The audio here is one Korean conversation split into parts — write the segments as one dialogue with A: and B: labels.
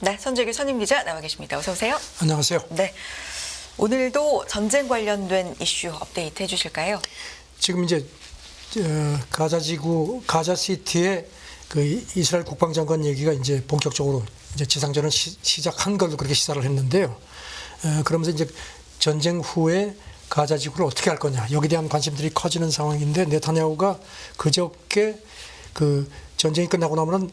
A: 네, 선재규 선임 기자 나와 계십니다. 어서 오세요.
B: 안녕하세요.
A: 네, 오늘도 전쟁 관련된 이슈 업데이트 해주실까요?
B: 지금 이제 가자지구 가자시티의 그 이스라엘 국방장관 얘기가 이제 본격적으로 이제 지상전을 시작한 걸로 그렇게 시사를 했는데요. 그러면서 이제 전쟁 후에 가자지구를 어떻게 할 거냐 여기에 대한 관심들이 커지는 상황인데, 네타냐후가 그저께 그 전쟁이 끝나고 나면은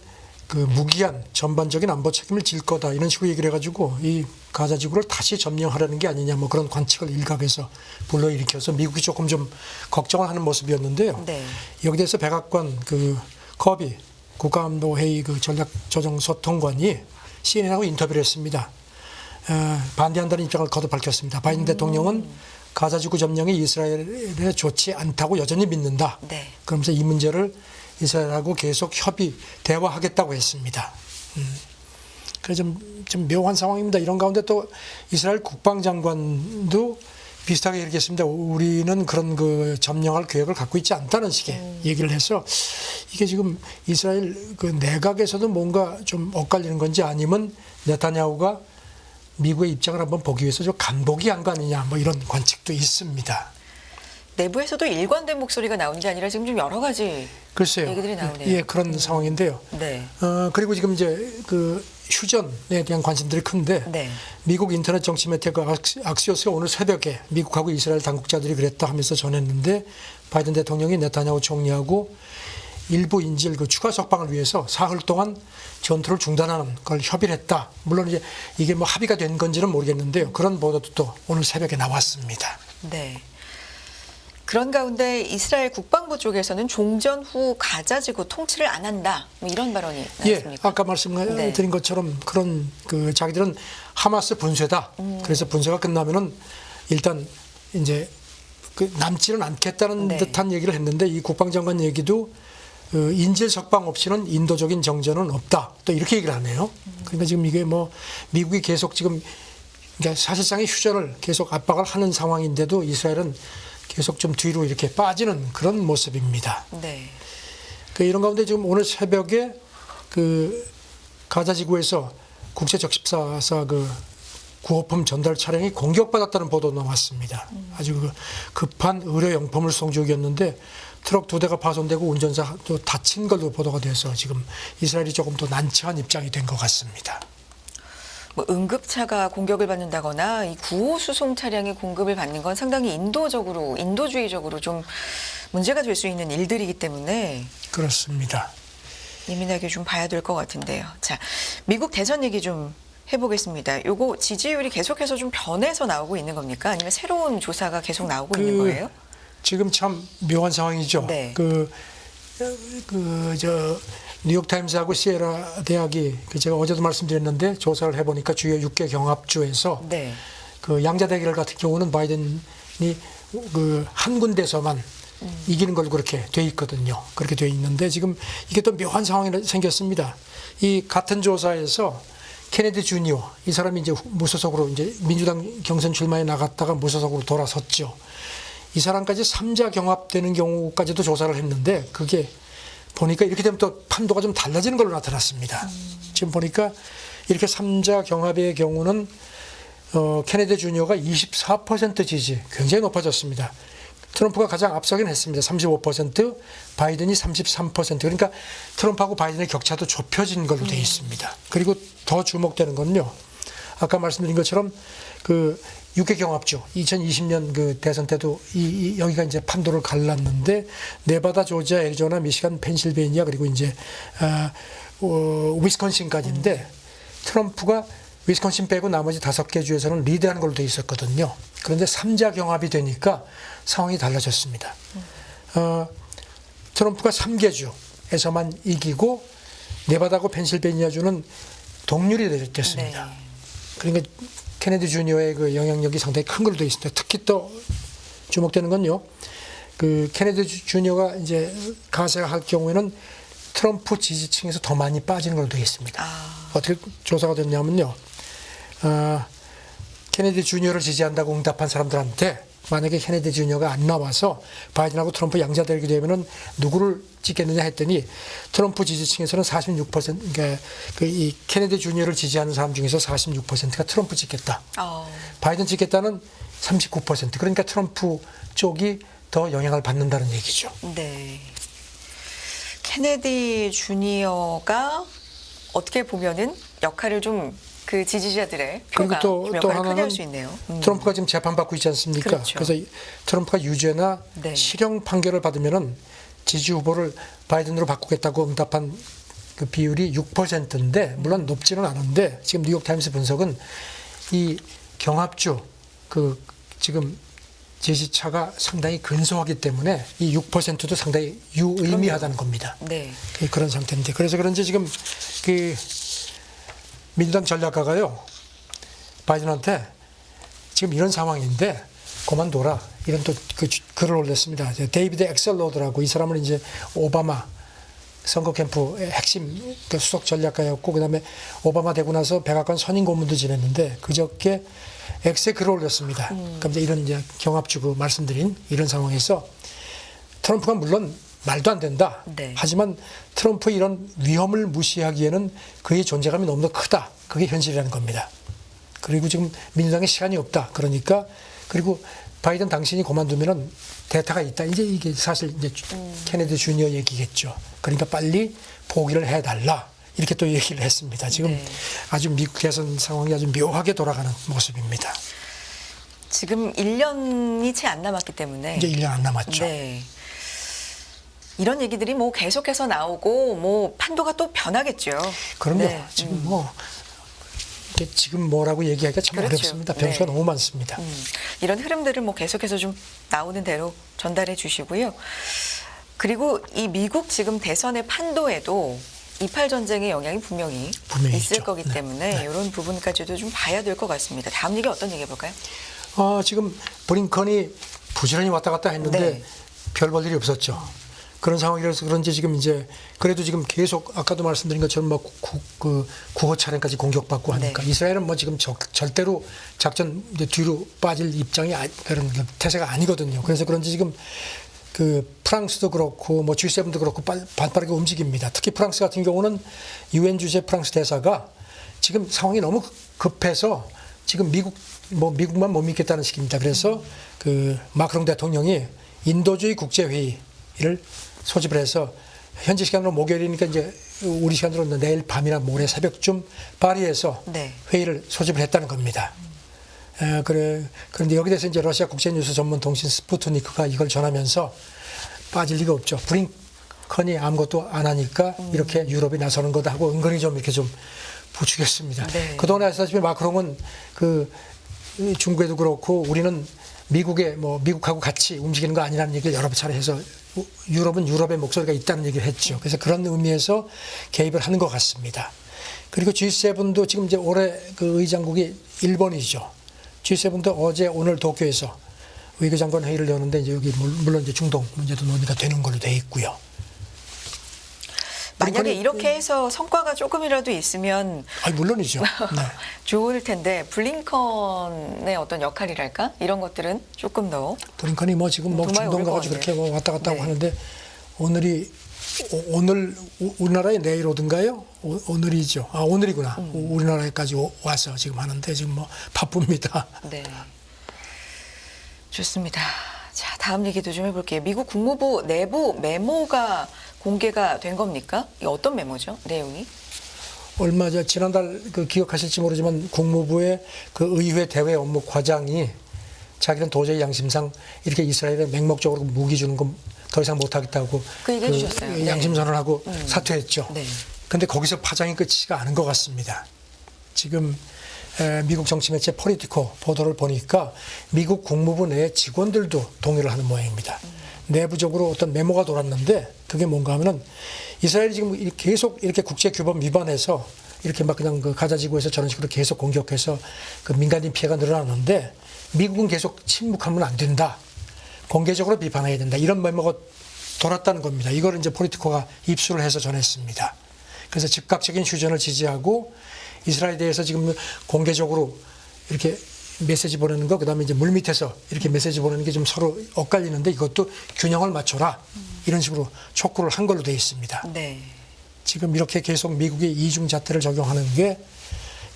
B: 그 무기한 전반적인 안보 책임을 질 거다 이런 식으로 얘기를 해가지고 이 가자지구를 다시 점령하려는 게 아니냐 뭐 그런 관측을 일각에서 불러일으켜서 미국이 조금 좀 걱정을 하는 모습이었는데요.
A: 네.
B: 여기 대해서 백악관 그 커비 국가안보회의 그 전략조정소통관이 CNN하고 인터뷰를 했습니다. 반대한다는 입장을 거듭 밝혔습니다. 바이든 대통령은 가자지구 점령이 이스라엘에 좋지 않다고 여전히 믿는다.
A: 네.
B: 그러면서 이 문제를 이스라엘하고 계속 협의, 대화하겠다고 했습니다. 그래서 좀 묘한 상황입니다. 이런 가운데 또 이스라엘 국방장관도 비슷하게 얘기했습니다. 우리는 그런 그 점령할 계획을 갖고 있지 않다는 식의 얘기를 해서, 이게 지금 이스라엘 그 내각에서도 뭔가 좀 엇갈리는 건지 아니면 네타냐후가 미국의 입장을 한번 보기 위해서 좀 간보기 한 거 아니냐 뭐 이런 관측도 있습니다.
A: 내부에서도 일관된 목소리가 나오는 게 아니라 지금 좀 여러 가지
B: 글쎄요.
A: 얘기들이 나오네요.
B: 예, 그런 상황인데요.
A: 네.
B: 그리고 지금 이제 그 휴전에 대한 관심들이 큰데,
A: 네.
B: 미국 인터넷 정치 매체 그 악시오스가 오늘 새벽에 미국하고 이스라엘 당국자들이 그랬다 하면서 전했는데, 바이든 대통령이 네타냐후 총리하고 일부 인질 그 추가 석방을 위해서 사흘 동안 전투를 중단하는 걸 협의를 했다. 물론 이제 이게 뭐 합의가 된 건지는 모르겠는데요. 그런 보도도 또 오늘 새벽에 나왔습니다.
A: 네. 그런 가운데 이스라엘 국방부 쪽에서는 종전 후 가자지구 통치를 안 한다. 뭐 이런 발언이 나왔습니다.
B: 예, 아까 말씀드린 것처럼 그런 그 자기들은 하마스 분쇄다. 그래서 분쇄가 끝나면은 일단 이제 그 남지는 않겠다는
A: 네.
B: 듯한 얘기를 했는데, 이 국방장관 얘기도 인질 석방 없이는 인도적인 정전은 없다. 또 이렇게 얘기를 하네요. 그러니까 지금 이게 뭐 미국이 계속 지금 그러니까 사실상의 휴전을 계속 압박을 하는 상황인데도 이스라엘은 계속 좀 뒤로 이렇게 빠지는 그런 모습입니다.
A: 네.
B: 그 이런 가운데 지금 오늘 새벽에 그 가자지구에서 국제적십사사 그 구호품 전달 차량이 공격받았다는 보도 나왔습니다. 아주 그 급한 의료 용품을 수송 중이었는데 트럭 2대가 파손되고 운전자도 다친 걸로 보도가 돼서 지금 이스라엘이 조금 더 난처한 입장이 된 것 같습니다.
A: 뭐 응급차가 공격을 받는다거나 이 구호 수송 차량이 공급을 받는 건 상당히 인도주의적으로 좀 문제가 될 수 있는 일들이기 때문에
B: 그렇습니다.
A: 예민하게 좀 봐야 될 것 같은데요. 자, 미국 대선 얘기 좀 해보겠습니다. 요거 지지율이 계속해서 좀 변해서 나오고 있는 겁니까? 아니면 새로운 조사가 계속 나오고 있는 거예요?
B: 지금 참 묘한 상황이죠.
A: 네.
B: 뉴욕타임스하고 시에라 대학이 제가 어제도 말씀드렸는데 조사를 해보니까 주요 6개 경합주에서
A: 네.
B: 그 양자 대결 같은 경우는 바이든이 그 한 군데서만 이기는 걸로 그렇게 돼 있거든요. 그렇게 돼 있는데 지금 이게 또 묘한 상황이 생겼습니다. 이 같은 조사에서 케네디 주니어, 이 사람이 이제 무소속으로 이제 민주당 경선 출마에 나갔다가 무소속으로 돌아섰죠. 이 사람까지 3자 경합되는 경우까지도 조사를 했는데, 그게 보니까 이렇게 되면 또 판도가 좀 달라지는 걸로 나타났습니다. 지금 보니까 이렇게 3자 경합의 경우는 케네디 주니어가 24% 지지, 굉장히 높아졌습니다. 트럼프가 가장 앞서긴 했습니다. 35%, 바이든이 33%. 그러니까 트럼프하고 바이든의 격차도 좁혀진 걸로 되어 있습니다. 그리고 더 주목되는 건요, 아까 말씀드린 것처럼 그 6개 경합주 2020년 그 대선 때도 여기가 이제 판도를 갈랐는데, 네바다, 조지아, 애리조나, 미시간, 펜실베이니아, 그리고 이제 위스콘신까지인데, 트럼프가 위스콘신 빼고 나머지 5개 주에서는 리드하는 걸로 돼 있었거든요. 그런데 3자 경합이 되니까 상황이 달라졌습니다. 트럼프가 3개 주에서만 이기고 네바다고 펜실베이니아주는 동률이 됐습니다.
A: 네.
B: 그러니까 케네디 주니어의 그 영향력이 상당히 큰 걸로 되어 있습니다. 특히 또 주목되는 건요, 그 케네디 주니어가 이제 가세할 경우에는 트럼프 지지층에서 더 많이 빠지는 걸로 되어 있습니다. 어떻게 조사가 됐냐면요, 케네디 주니어를 지지한다고 응답한 사람들한테 만약에 케네디 주니어가 안 나와서 바이든하고 트럼프 양자되게 되면은 누구를 찍겠느냐 했더니 트럼프 지지층에서는 46%, 그러니까 이 케네디 주니어를 지지하는 사람 중에서 46%가 트럼프 찍겠다. 바이든 찍겠다는 39%. 그러니까 트럼프 쪽이 더 영향을 받는다는 얘기죠.
A: 네. 케네디 주니어가 어떻게 보면은 역할을 좀 그 지지자들의
B: 그리고
A: 표가
B: 또
A: 역할을 크게
B: 하나는
A: 할 수 있네요.
B: 트럼프가 지금 재판받고 있지 않습니까?
A: 그렇죠.
B: 그래서 트럼프가 유죄나
A: 네.
B: 실형 판결을 받으면은 지지 후보를 바이든으로 바꾸겠다고 응답한 그 비율이 6%인데 물론 높지는 않은데 지금 뉴욕타임스 분석은 이 경합주 그 지금 지지차가 상당히 근소하기 때문에 이 6%도 상당히 유의미하다는 겁니다.
A: 네.
B: 그런 상태인데 그래서 그런지 지금 그 민주당 전략가가요 바이든한테 지금 이런 상황인데 그만둬라 이런 또 그 글을 올렸습니다. 데이비드 엑셀로드라고 이 사람은 이제 오바마 선거 캠프의 핵심 그 수석 전략가였고 그다음에 오바마 되고 나서 백악관 선임 고문도 지냈는데 그저께 X에 글을 올렸습니다. 그럼 이제 이런 이제 경합주고 말씀드린 이런 상황에서 트럼프가 물론 말도 안 된다.
A: 네.
B: 하지만 트럼프의 이런 위험을 무시하기에는 그의 존재감이 너무 크다. 그게 현실이라는 겁니다. 그리고 지금 민주당에 시간이 없다. 그러니까 그리고 바이든 당신이 그만두면은 대타가 있다. 이제 이게 사실 이제 케네디 주니어 얘기겠죠. 그러니까 빨리 포기를 해달라. 이렇게 또 얘기를 했습니다. 지금
A: 네.
B: 아주 미국 대선 상황이 아주 묘하게 돌아가는 모습입니다.
A: 지금 1년이 채 안 남았기 때문에
B: 이제 1년 안 남았죠.
A: 네. 이런 얘기들이 뭐 계속해서 나오고 뭐 판도가 또 변하겠죠.
B: 그럼요.
A: 네.
B: 지금 뭐 이게 지금 뭐라고 얘기하기가 참
A: 그렇죠.
B: 어렵습니다. 변수가
A: 네.
B: 너무 많습니다.
A: 이런 흐름들을 뭐 계속해서 좀 나오는 대로 전달해 주시고요. 그리고 이 미국 지금 대선의 판도에도 28 전쟁의 영향이 분명히 있을
B: 있죠.
A: 거기 때문에
B: 네.
A: 이런 부분까지도 좀 봐야 될 것 같습니다. 다음 얘기 어떤 얘기 해볼까요?
B: 지금 브링컨이 부지런히 왔다 갔다 했는데
A: 네.
B: 별 볼 일이 없었죠. 그런 상황이라서 그런지 지금 이제 그래도 지금 계속 아까도 말씀드린 것처럼 막 구호 차량까지 공격받고 하니까
A: 네.
B: 이스라엘은 뭐 지금 절대로 작전 이제 뒤로 빠질 입장이 그런 태세가 아니거든요. 그래서 그런지 지금 그 프랑스도 그렇고 뭐 G7도 그렇고 반빠르게 움직입니다. 특히 프랑스 같은 경우는 유엔 주재 프랑스 대사가 지금 상황이 너무 급해서 지금 미국만 못 믿겠다는 식입니다. 그래서 그 마크롱 대통령이 인도주의 국제회의를 소집을 해서 현지 시간으로 목요일이니까 이제 우리 시간으로 내일 밤이나 모레 새벽쯤 파리에서
A: 네.
B: 회의를 소집을 했다는 겁니다. 그런데 여기 대해서 이제 러시아 국제뉴스 전문 통신 스푸트니크가 이걸 전하면서 빠질 리가 없죠. 브링컨이 아무것도 안 하니까 이렇게 유럽이 나서는 거다 하고 은근히 좀 이렇게 좀 부추겼습니다.
A: 네.
B: 그동안에 아시다시피 마크롱은 그 중국에도 그렇고 우리는 미국하고 같이 움직이는 거 아니라는 얘기를 여러 차례 해서 유럽은 유럽의 목소리가 있다는 얘기를 했죠. 그래서 그런 의미에서 개입을 하는 것 같습니다. 그리고 G7도 지금 이제 올해 그 의장국이 일본이죠. G7도 어제 오늘 도쿄에서 외교장관 회의를 여는데 이제 여기 물론 이제 중동 문제도 논의가 되는 걸로 돼 있고요.
A: 만약에 이렇게 해서 성과가 조금이라도 있으면
B: 물론이죠. 네.
A: 좋을 텐데 블링컨의 어떤 역할이랄까 이런 것들은 조금 더
B: 브링컨이 뭐 지금 뭐
A: 도마에
B: 중동
A: 오를 것
B: 가가지고
A: 같네요.
B: 그렇게 뭐 왔다 갔다 하고
A: 네.
B: 하는데 오늘 우리나라에 내일 오든가요? 오늘이죠. 오늘이구나. 우리나라에까지 와서 지금 하는데 지금 뭐 바쁩니다.
A: 네. 좋습니다. 자, 다음 얘기도 좀 해볼게요. 미국 국무부 내부 메모가 공개가 된 겁니까? 이게 어떤 메모죠? 내용이?
B: 얼마 전 지난달 그 기억하실지 모르지만 국무부의 그 의회 대외 업무 과장이 자기는 도저히 양심상 이렇게 이스라엘에 맹목적으로 무기 주는 건 더 이상 못하겠다고
A: 그 얘기 해주셨어요. 네.
B: 양심 선언하고 사퇴했죠.
A: 네.
B: 그런데 거기서 파장이 끝이가 않은 것 같습니다. 지금 미국 정치 매체 폴리티코 보도를 보니까 미국 국무부 내 직원들도 동의를 하는 모양입니다. 내부적으로 어떤 메모가 돌았는데 그게 뭔가 하면은 이스라엘이 지금 계속 이렇게 국제 규범 위반해서 이렇게 막 그냥 그 가자지구에서 저런 식으로 계속 공격해서 그 민간인 피해가 늘어나는데 미국은 계속 침묵하면 안 된다. 공개적으로 비판해야 된다. 이런 메모가 돌았다는 겁니다. 이걸 이제 폴리티코가 입수를 해서 전했습니다. 그래서 즉각적인 휴전을 지지하고 이스라엘에 대해서 지금 공개적으로 이렇게 메시지 보내는 거, 그다음에 이제 물 밑에서 이렇게 메시지 보내는 게 좀 서로 엇갈리는데 이것도 균형을 맞춰라. 이런 식으로 촉구를 한 걸로 되어 있습니다.
A: 네.
B: 지금 이렇게 계속 미국이 이중잣대를 적용하는 게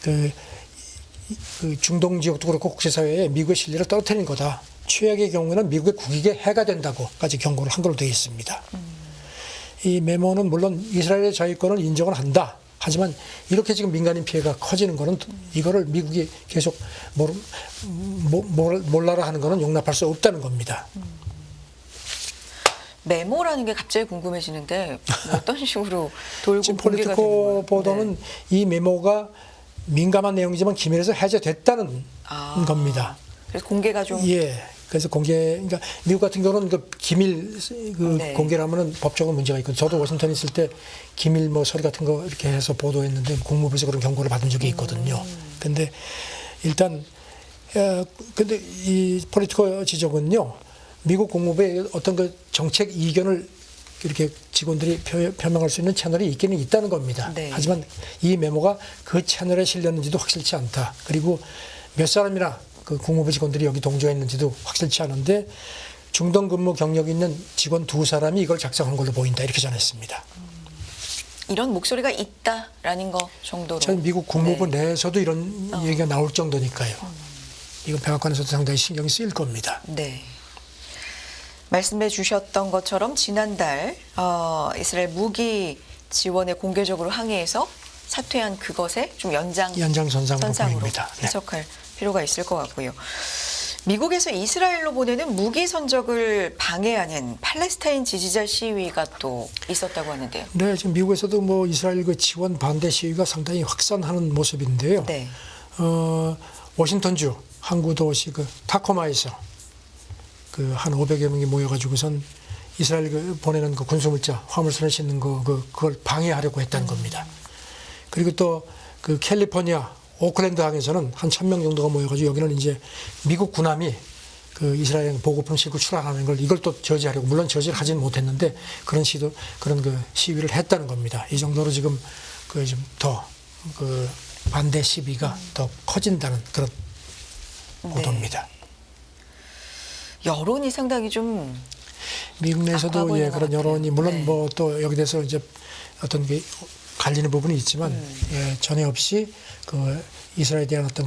B: 그 중동 지역도 그렇고 국제사회에 미국의 신뢰를 떨어뜨리는 거다. 최악의 경우에는 미국의 국익에 해가 된다고까지 경고를 한 걸로 되어 있습니다. 이 메모는 물론 이스라엘의 자유권을 인정을 한다. 하지만 이렇게 지금 민간인 피해가 커지는 거는 이거를 미국이 계속 몰라라 하는 거는 용납할 수 없다는 겁니다.
A: 메모라는 게 갑자기 궁금해지는데 뭐 어떤 식으로 돌고
B: 지금
A: 공개가 되는
B: 폴리티코
A: 거예요?
B: 보도는
A: 네.
B: 이 메모가 민감한 내용이지만 기밀에서 해제됐다는 겁니다.
A: 그래서 공개가 좀
B: 예. 그래서 그러니까 미국 같은 경우는 그 기밀
A: 네.
B: 공개라면은 법적으로 문제가 있고, 저도 워싱턴에 있을 때 기밀 뭐 서류 같은 거 이렇게 해서 보도했는데 국무부에서 그런 경고를 받은 적이 있거든요. 근데 일단 근데 이 폴리티코 지적은요, 미국 국무부의 어떤 그 정책 이견을 이렇게 직원들이 표명할 수 있는 채널이 있기는 있다는 겁니다.
A: 네.
B: 하지만 이 메모가 그 채널에 실렸는지도 확실치 않다. 그리고 몇 사람이나 그 국무부 직원들이 여기 동조했는지도 확실치 않은데, 중동 근무 경력이 있는 직원 2사람이 이걸 작성한 걸로 보인다. 이렇게 전했습니다.
A: 이런 목소리가 있다라는 거 정도로.
B: 전 미국 국무부 내에서도 이런 얘기가 나올 정도니까요. 이건 백악관에서도 상당히 신경이 쓰일 겁니다.
A: 네. 말씀해 주셨던 것처럼 지난달 이스라엘 무기 지원에 공개적으로 항의해서 사퇴한 그것에 좀
B: 연장선상으로 보입니다. 네.
A: 해석할 필요가 있을 것 같고요. 미국에서 이스라엘로 보내는 무기 선적을 방해하는 팔레스타인 지지자 시위가 또 있었다고 하는데요.
B: 네, 지금 미국에서도 뭐 이스라엘 그 지원 반대 시위가 상당히 확산하는 모습인데요.
A: 네.
B: 워싱턴주 항구 도시 그 타코마에서 그 한 500여 명이 모여가지고선 이스라엘 그 보내는 그 군수물자 화물선을 싣는 그걸 방해하려고 했다는 겁니다. 그리고 또 그 캘리포니아 오클랜드 항에서는 한 1000명 정도가 모여가지고 여기는 이제 미국 군함이 그 이스라엘 보급품 싣고 출항하는 걸 이걸 또 저지하려고, 물론 저지를 하지는 못했는데 그런 그 시위를 했다는 겁니다. 이 정도로 지금 그 좀 더 그 반대 시비가 더 커진다는 그런 보도입니다.
A: 여론이 상당히 좀
B: 미국 내에서도
A: 악화하고 있는 것
B: 그런
A: 같아요.
B: 여론이 물론
A: 네.
B: 뭐 또 여기 대해서 이제 어떤 게 갈리는 부분이 있지만 전혀 없이 그 이스라엘에 대한 어떤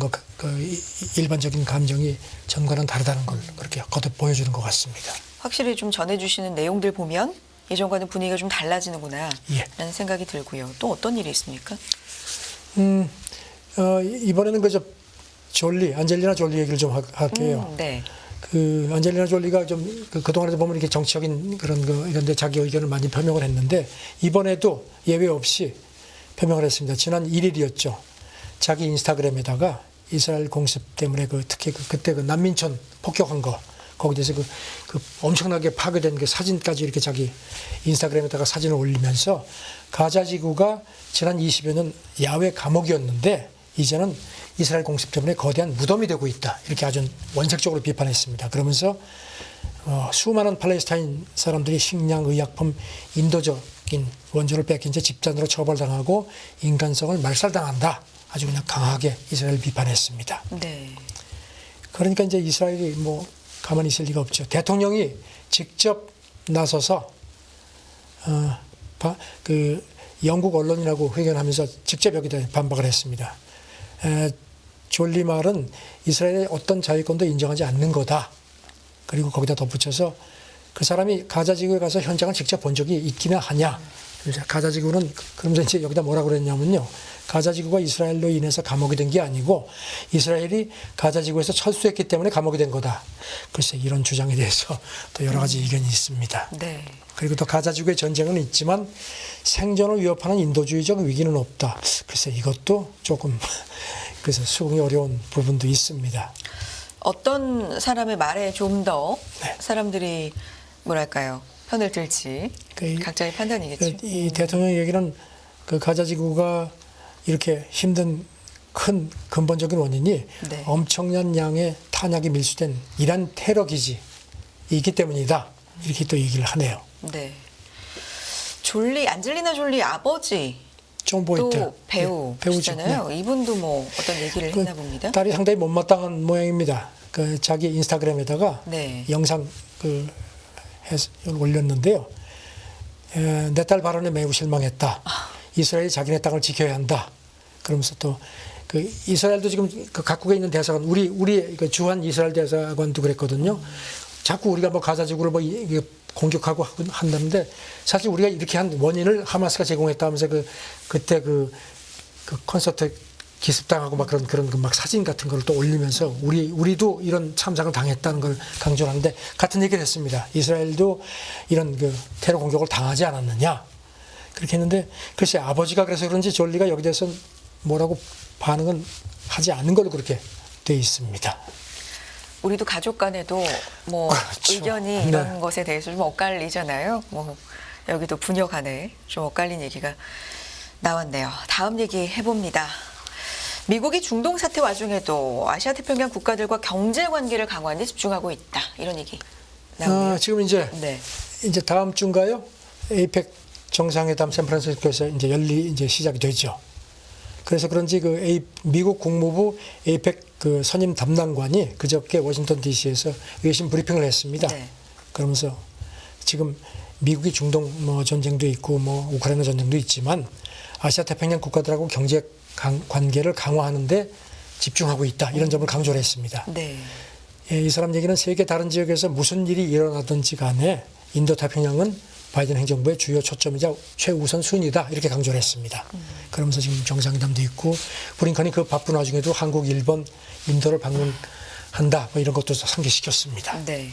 B: 일반적인 감정이 전과는 다르다는 걸 그렇게 거듭 보여주는 것 같습니다.
A: 확실히 좀 전해주시는 내용들 보면 예전과는 분위기가 좀 달라지는구나 라는 생각이 들고요. 또 어떤 일이 있습니까?
B: 이번에는 그저 안젤리나 졸리 얘기를 좀 할게요.
A: 네.
B: 그 안젤리나 졸리가 좀 그동안에도 보면 이렇게 정치적인 그런 거 이런데 자기 의견을 많이 표명을 했는데, 이번에도 예외 없이 표명을 했습니다. 지난 1일이었죠. 자기 인스타그램에다가 이스라엘 공습 때문에 특히 그때 난민촌 폭격한 거, 거기에 대해서 그 엄청나게 파괴된 그 사진까지 이렇게 자기 인스타그램에다가 사진을 올리면서 가자 지구가 지난 20여 년 야외 감옥이었는데 이제는 이스라엘 공습 때문에 거대한 무덤이 되고 있다. 이렇게 아주 원색적으로 비판했습니다. 그러면서 수많은 팔레스타인 사람들이 식량, 의약품, 인도적인 원조를 뺏긴 채 집단으로 처벌당하고 인간성을 말살당한다. 아주 그냥 강하게 이스라엘을 비판했습니다.
A: 네.
B: 그러니까 이제 이스라엘이 뭐 가만히 있을 리가 없죠. 대통령이 직접 나서서 그 영국 언론이라고 회견하면서 직접 여기다 반박을 했습니다. 졸리 말은 이스라엘의 어떤 자유권도 인정하지 않는 거다. 그리고 거기다 덧붙여서 그 사람이 가자 지구에 가서 현장을 직접 본 적이 있기는 하냐. 가자 지구는 그러면서 이제 여기다 뭐라고 그랬냐면요. 가자 지구가 이스라엘로 인해서 감옥이 된 게 아니고 이스라엘이 가자 지구에서 철수했기 때문에 감옥이 된 거다. 글쎄 이런 주장에 대해서 또 여러 가지 의견이 있습니다.
A: 네.
B: 그리고 또 가자 지구의 전쟁은 있지만 생존을 위협하는 인도주의적 위기는 없다. 글쎄 이것도 조금 그래서 수긍이 어려운 부분도 있습니다.
A: 어떤 사람의 말에 좀 더
B: 네.
A: 사람들이 뭐랄까요 편을 들지 각자의 판단이겠죠.
B: 이 대통령의 얘기는 그 가자 지구가 이렇게 힘든 큰 근본적인 원인이
A: 네.
B: 엄청난 양의 탄약이 밀수된 이란 테러 기지이기 때문이다. 이렇게 또 얘기를 하네요.
A: 네. 안젤리나 졸리 아버지
B: 존 보이트.
A: 또 배우시잖아요. 이분도 뭐 어떤 얘기를 했나 봅니다.
B: 딸이 상당히 못마땅한 모양입니다. 그 자기 인스타그램에다가
A: 네.
B: 영상 올렸는데요. 내 딸 발언에 매우 실망했다. 이스라엘이 자기네 땅을 지켜야 한다. 그러면서 또 그 이스라엘도 지금 그 각국에 있는 대사관 우리 그 주한 이스라엘 대사관도 그랬거든요. 자꾸 우리가 뭐 가자 지구를 뭐 공격하고 한다는데 사실 우리가 이렇게 한 원인을 하마스가 제공했다면서 그때 그 콘서트 기습당하고 막 그런 막 사진 같은 걸 또 올리면서 우리도 이런 참상을 당했다는 걸 강조하는데 같은 얘기를 했습니다. 이스라엘도 이런 그 테러 공격을 당하지 않았느냐 그렇게 했는데 글쎄 아버지가 그래서 그런지 졸리가 여기 대해서 뭐라고 반응은 하지 않는 걸로 그렇게 돼 있습니다.
A: 우리도 가족 간에도 뭐
B: 그렇죠.
A: 의견이 이런
B: 네.
A: 것에 대해서 좀 엇갈리잖아요. 뭐 여기도 부녀 간에 좀 엇갈린 얘기가 나왔네요. 다음 얘기 해봅니다. 미국이 중동 사태 와중에도 아시아 태평양 국가들과 경제 관계를 강화하는 데 집중하고 있다. 이런 얘기 나오네요.
B: 지금 이제
A: 네.
B: 다음 주인가요? 에이펙 정상회담 샌프란시스코에서 이제 시작이 되죠. 그래서 그런지 미국 국무부 에이펙 그 선임 담당관이 그저께 워싱턴 DC에서 외신 브리핑을 했습니다.
A: 네.
B: 그러면서 지금 미국이 중동 뭐 전쟁도 있고 뭐 우크라이나 전쟁도 있지만 아시아 태평양 국가들하고 경제 관계를 강화하는데 집중하고 있다. 이런 점을 강조를 했습니다.
A: 네.
B: 이 사람 얘기는 세계 다른 지역에서 무슨 일이 일어나든지 간에 인도 태평양은 바이든 행정부의 주요 초점이자 최우선 순위다 이렇게 강조를 했습니다. 그러면서 지금 정상회담도 있고 브링컨이 그 바쁜 와중에도 한국, 일본, 인도를 방문한다 뭐 이런 것도 상기시켰습니다.
A: 네.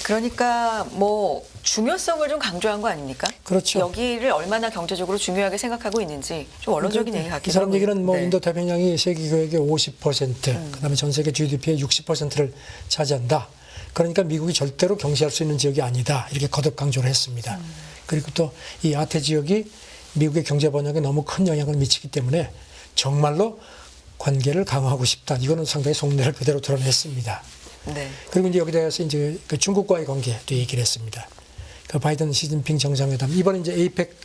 A: 그러니까 뭐 중요성을 좀 강조한 거 아닙니까?
B: 그렇죠.
A: 여기를 얼마나 경제적으로 중요하게 생각하고 있는지 좀 원론적인 얘기 같기도
B: 이 사람
A: 하고요.
B: 얘기는 뭐
A: 네.
B: 인도 태평양이 세계 교역의 50%, 그다음에 전 세계 GDP의 60%를 차지한다. 그러니까 미국이 절대로 경시할 수 있는 지역이 아니다. 이렇게 거듭 강조를 했습니다. 그리고 또 이 아태 지역이 미국의 경제 번영에 너무 큰 영향을 미치기 때문에 정말로 관계를 강화하고 싶다. 이거는 상당히 속내를 그대로 드러냈습니다.
A: 네.
B: 그리고 이제 여기 대해서 이제 그 중국과의 관계도 얘기를 했습니다. 그 바이든 시진핑 정상회담 이번에 이제 에이펙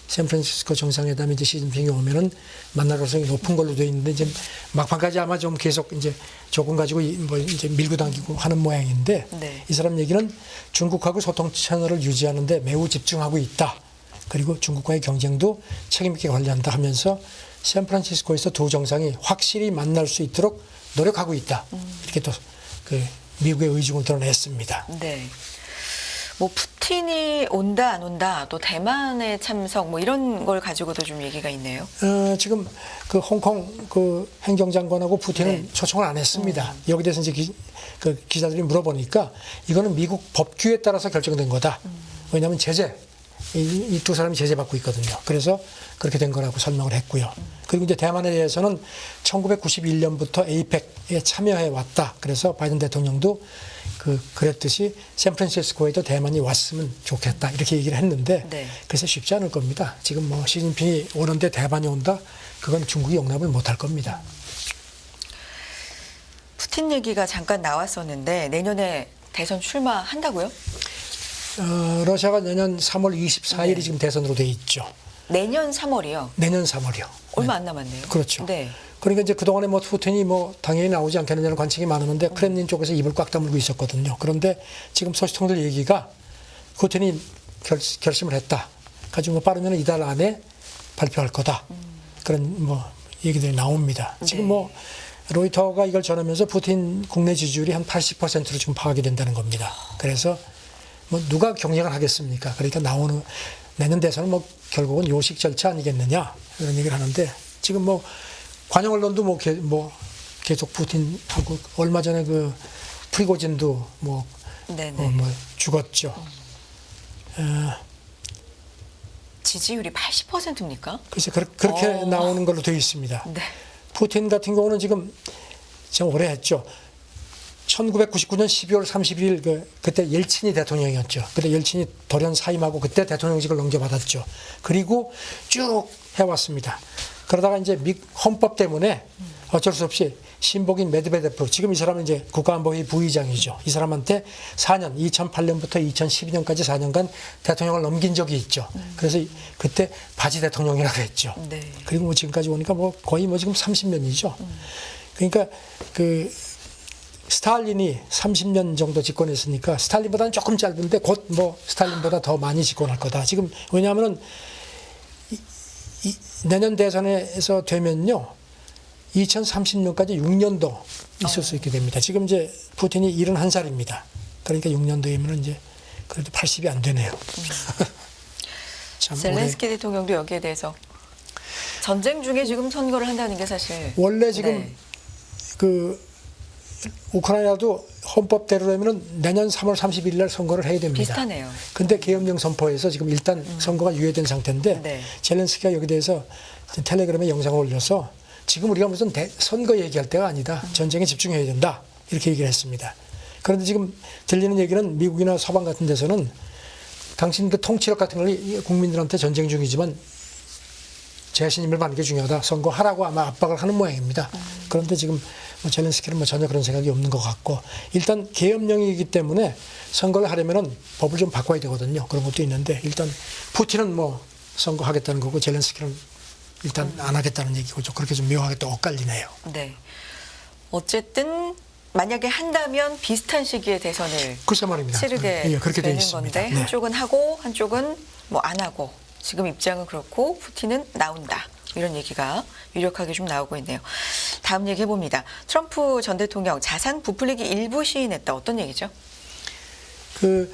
B: 샌프란시스코 정상회담에 이제 시진핑이 오면은 만날 가능성이 높은 걸로 돼 있는데 이제 막판까지 아마 좀 계속 이제 조금 가지고 뭐 이제 밀고 당기고 하는 모양인데
A: 네.
B: 이 사람 얘기는 중국하고 소통 채널을 유지하는데 매우 집중하고 있다. 그리고 중국과의 경쟁도 책임 있게 관리한다 하면서 샌프란시스코에서 두 정상이 확실히 만날 수 있도록 노력하고 있다. 이렇게 또 그 미국의 의중을 드러냈습니다.
A: 네. 뭐 푸틴이 온다 안 온다 또 대만의 참석 뭐 이런 걸 가지고도 좀 얘기가 있네요.
B: 지금 그 홍콩 그 행정장관하고 푸틴은
A: 네.
B: 초청을 안 했습니다. 여기 대해서 이제 기자들이 물어보니까 이거는 미국 법규에 따라서 결정된 거다. 왜냐하면 제재 이 두 사람이 제재받고 있거든요. 그래서 그렇게 된 거라고 설명을 했고요. 그리고 이제 대만에 대해서는 1991년부터 에이펙에 참여해 왔다. 그래서 바이든 대통령도 그랬듯이 샌프란시스코에도 대만이 왔으면 좋겠다. 이렇게 얘기를 했는데
A: 네.
B: 그래서 쉽지 않을 겁니다. 지금 뭐 시진핑이 오는데 대만이 온다? 그건 중국이 용납을 못할 겁니다.
A: 푸틴 얘기가 잠깐 나왔었는데 내년에 대선 출마한다고요?
B: 러시아가 내년 3월 24일이
A: 네.
B: 지금 대선으로 돼 있죠.
A: 내년 3월이요.
B: 내년 3월이요.
A: 얼마 안 남았네요.
B: 그렇죠.
A: 네.
B: 그러니까 이제 그동안에 뭐 푸틴이 뭐 당연히 나오지 않겠느냐는 관측이 많았는데 크렘린 쪽에서 입을 꽉 다물고 있었거든요. 그런데 지금 소식통들 얘기가 푸틴이 결심을 했다. 가지고 뭐 빠르면 이달 안에 발표할 거다. 그런 뭐 얘기들이 나옵니다. 지금
A: 네.
B: 뭐 로이터가 이걸 전하면서 푸틴 국내 지지율이 한 80%로 지금 파악이 된다는 겁니다. 그래서 뭐 누가 경쟁을 하겠습니까? 그러니까 나오는 내년 대선은 뭐 결국은 요식 절차 아니겠느냐 이런 얘기를 하는데 지금 뭐 관영 언론도 뭐 계속 푸틴하고 얼마 전에 그 프리고진도 뭐 죽었죠.
A: 지지율이 80%입니까?
B: 그래서 그렇게 나오는 걸로 되어 있습니다.
A: 네.
B: 푸틴 같은 경우는 지금 좀 오래 했죠. 1999년 12월 31일 그때 옐친이 대통령이었죠. 그때 옐친이 돌연 사임하고 그때 대통령직을 넘겨받았죠. 그리고 쭉 해왔습니다. 그러다가 이제 헌법 때문에 어쩔 수 없이 신복인 메드베데프, 지금 이 사람은 이제 국가안보회 부의장이죠. 이 사람한테 4년, 2008년부터 2012년까지 4년간 대통령을 넘긴 적이 있죠. 그래서 그때 바지 대통령이라고 했죠.
A: 네.
B: 그리고 뭐 지금까지 오니까 뭐 거의 뭐 지금 30년이죠. 그러니까 그 스탈린이 30년 정도 집권했으니까 스탈린보다는 조금 짧은데 곧 뭐 스탈린보다 더 많이 집권할 거다. 지금 왜냐하면은 내년 대선에서 되면요, 2030년까지 6년 더 있을 수 있게 됩니다. 지금 이제 푸틴이 71살입니다. 그러니까 6년 더이면 이제 그래도 80이 안 되네요. 참
A: 젤렌스키 대통령도 여기에 대해서 전쟁 중에 지금 선거를 한다는 게 사실
B: 원래 지금
A: 네.
B: 그 우크라이나도 헌법대로라면 내년 3월 31일 날 선거를 해야 됩니다.
A: 비슷하네요.
B: 근데 계엄령 선포에서 지금 일단 선거가 유예된 상태인데
A: 네.
B: 젤렌스키가 여기 대해서 텔레그램에 영상을 올려서 지금 우리가 무슨 선거 얘기할 때가 아니다. 전쟁에 집중해야 된다. 이렇게 얘기를 했습니다. 그런데 지금 들리는 얘기는 미국이나 서방 같은 데서는 당신 그 통치력 같은 걸 국민들한테 전쟁 중이지만 재신임을 받는 게 중요하다. 선거하라고 아마 압박을 하는 모양입니다. 그런데 지금 뭐 젤렌스키는 뭐 전혀 그런 생각이 없는 것 같고, 일단 계엄령이기 때문에 선거를 하려면은 법을 좀 바꿔야 되거든요. 그런 것도 있는데 일단 푸틴은 뭐 선거하겠다는 거고 젤렌스키는 일단 안 하겠다는 얘기고, 좀 그렇게 좀 묘하게 또 엇갈리네요.
A: 네. 어쨌든 만약에 한다면 비슷한 시기에 대선을
B: 글쎄 말입니다.
A: 치르게
B: 예, 그렇게 되어
A: 되는
B: 있습니다.
A: 건데
B: 네.
A: 한쪽은 하고 한쪽은 뭐 안 하고, 지금 입장은 그렇고 푸틴은 나온다. 이런 얘기가 유력하게 좀 나오고 있네요. 다음 얘기 해봅니다. 트럼프 전 대통령 자산 부풀리기 일부 시인했다. 어떤 얘기죠?
B: 그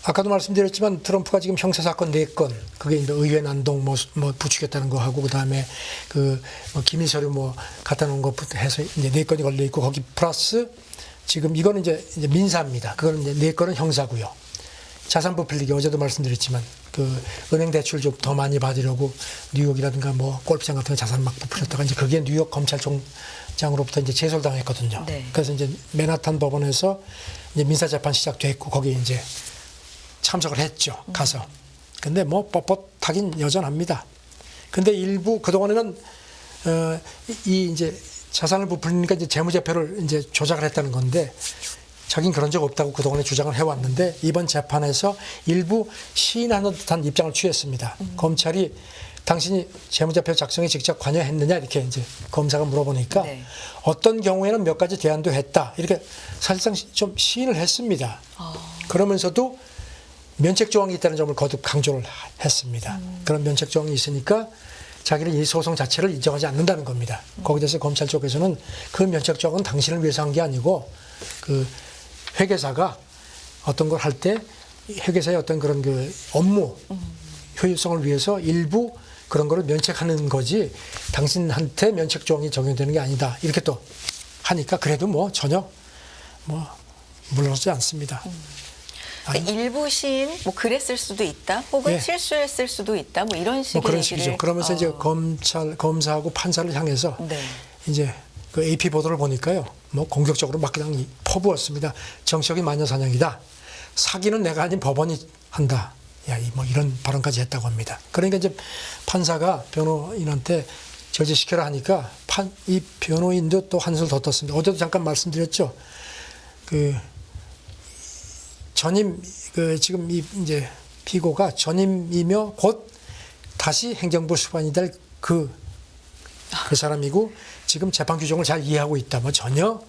B: 아까도 말씀드렸지만 트럼프가 지금 형사 사건 4건, 그게 이제 의회 난동 뭐 부추겼다는 거 하고, 그다음에 그 뭐 기밀 서류 뭐 갖다 놓은 거 해서 이제 4건이 걸려 있고, 거기 플러스 지금 이거는 이제 민사입니다. 그거는 이제 4건은 형사고요. 자산 부풀리기, 어제도 말씀드렸지만 그 은행 대출 좀 더 많이 받으려고 뉴욕이라든가 뭐 골프장 같은 거 자산 막 부풀렸다가 이제 그게 뉴욕 검찰총장으로부터 이제 제소당했거든요.
A: 네.
B: 그래서 이제 맨하탄 법원에서 이제 민사 재판 시작됐고 거기에 이제 참석을 했죠. 가서. 근데 뭐 뻣뻣하긴 여전합니다. 근데 일부 그동안에는 이 이제 자산을 부풀리니까 이제 재무제표를 이제 조작을 했다는 건데, 자기는 그런 적 없다고 그동안에 주장을 해왔는데 이번 재판에서 일부 시인하는 듯한 입장을 취했습니다. 검찰이 당신이 재무제표 작성에 직접 관여했느냐 이렇게 이제 검사가 물어보니까
A: 네.
B: 어떤 경우에는 몇 가지 대안도 했다. 이렇게 사실상 좀 시인을 했습니다. 그러면서도 면책 조항이 있다는 점을 거듭 강조를 했습니다. 그런 면책 조항이 있으니까 자기는 이 소송 자체를 인정하지 않는다는 겁니다. 거기에 대해서 검찰 쪽에서는 그 면책 조항은 당신을 위해서 한 게 아니고 그 회계사가 어떤 걸 할 때 회계사의 어떤 그런 그 업무 효율성을 위해서 일부 그런 거를 면책하는 거지 당신한테 면책 조항이 적용되는 게 아니다. 이렇게 또 하니까 그래도 뭐 전혀 뭐 물러서지 않습니다.
A: 그러니까 일부 시인 뭐 그랬을 수도 있다, 혹은
B: 예.
A: 실수했을 수도 있다, 뭐 이런 식의
B: 뭐 그런
A: 얘기를
B: 식이죠. 그러면서 이제 검사하고 판사를 향해서
A: 네.
B: 이제 그 AP 보도를 보니까요, 뭐 공격적으로 막 그냥 퍼부었습니다. 정치적인 마녀사냥이다. 사기는 내가 아닌 법원이 한다. 야, 뭐 이런 발언까지 했다고 합니다. 그러니까 이제 판사가 변호인한테 저지시켜라 하니까 이 변호인도 또 한술 더 떴습니다. 어제도 잠깐 말씀드렸죠. 그 전임 지금 이제 피고가 전임이며 곧 다시 행정부 수반이 될 그 사람이고, 지금 재판 규정을 잘 이해하고 있다. 뭐 전혀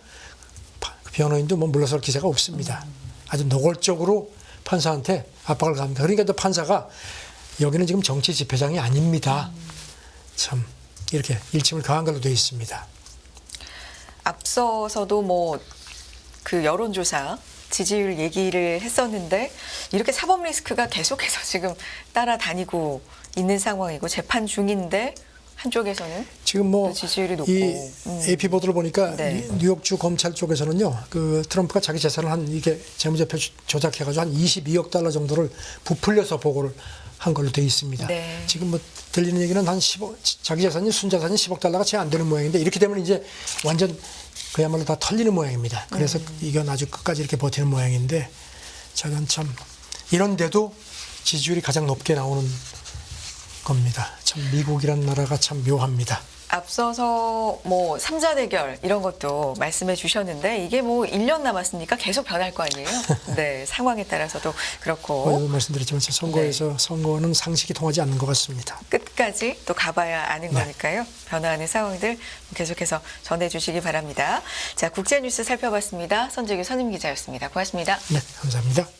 B: 변호인도 뭐 물러설 기세가 없습니다. 아주 노골적으로 판사한테 압박을 가합니다. 그러니까 또 판사가 여기는 지금 정치 집회장이 아닙니다. 참 이렇게 일침을 가한 걸로 되어 있습니다.
A: 앞서서도 뭐 그 여론조사 지지율 얘기를 했었는데, 이렇게 사법 리스크가 계속해서 지금 따라다니고 있는 상황이고 재판 중인데, 한쪽에서는
B: 지금 뭐
A: 지지율이 높고,
B: 이 AP 보도를 보니까
A: 네.
B: 뉴욕주 검찰 쪽에서는요, 그 트럼프가 자기 재산을 한 이게 재무제표 조작해가지고 한 22억 달러 정도를 부풀려서 보고를 한 걸로 되어 있습니다.
A: 네.
B: 지금 뭐 들리는 얘기는 한 10억, 자기 재산이 순자산이 10억 달러가 채 안 되는 모양인데, 이렇게 되면 이제 완전 그야말로 다 털리는 모양입니다. 그래서 이건 아주 끝까지 이렇게 버티는 모양인데, 저건 참 이런데도 지지율이 가장 높게 나오는 겁니다. 참 미국이란 나라가 참 묘합니다.
A: 앞서서 뭐 삼자 대결 이런 것도 말씀해 주셨는데 이게 뭐 1년 남았으니까 계속 변할 거 아니에요? 네, 상황에 따라서도 그렇고
B: 어제도 말씀드렸지만 선거에서 선거는 상식이 통하지 않는 것 같습니다.
A: 끝까지 또 가봐야 아는 거니까요. 변화하는 상황들 계속해서 전해주시기 바랍니다. 자, 국제뉴스 살펴봤습니다. 선재규 선임 기자였습니다. 고맙습니다.
B: 네, 감사합니다.